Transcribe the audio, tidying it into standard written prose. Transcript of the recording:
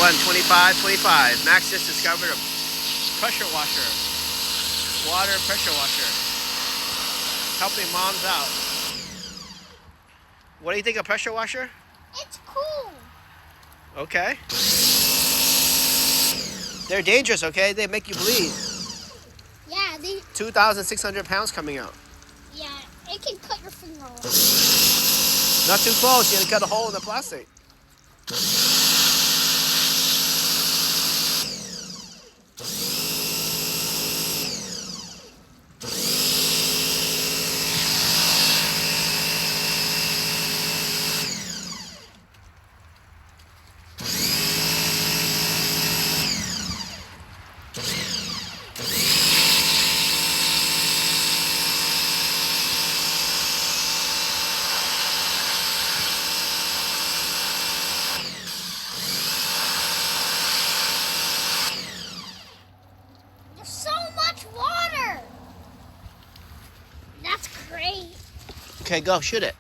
1, 25, 25. Max just discovered a pressure washer. Water pressure washer. Helping moms out. What do you think of pressure washer? It's cool. Okay. They're dangerous, okay? They make you bleed. Yeah, 2,600 pounds coming out. yeah, it can cut your finger off. Not too close. You're going to cut a hole in the plastic. There's so much water. That's great. Okay, go. Shoot it.